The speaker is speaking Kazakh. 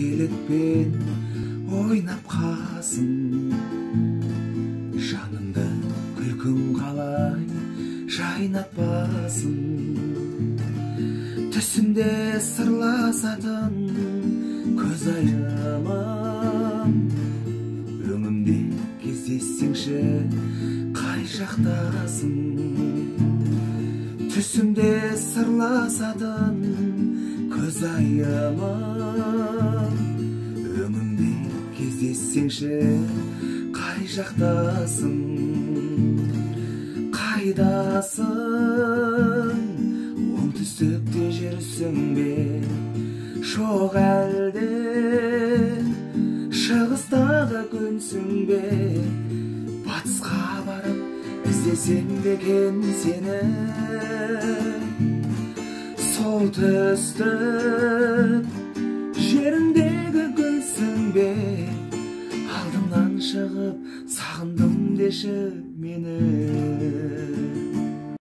эркеликпен ойнап қалсын. Жанымда күлкің қалай жайнатпасын. Түсімде сырласатын көз айымым. Өңімде кездессеңші қай жақтасың. Түсімде сырласатын көз айымым. Өңімде кездессеңші қай жақтасың. Қайдасың, оңтүстікте жүрсің бе, жоқ әлде шығыстағы күнсің бе? Батысқа барып іздесем бекен сені, солтүстік жеріндегі гүлсің бе? Алдымнан шығып сағындым деші мені.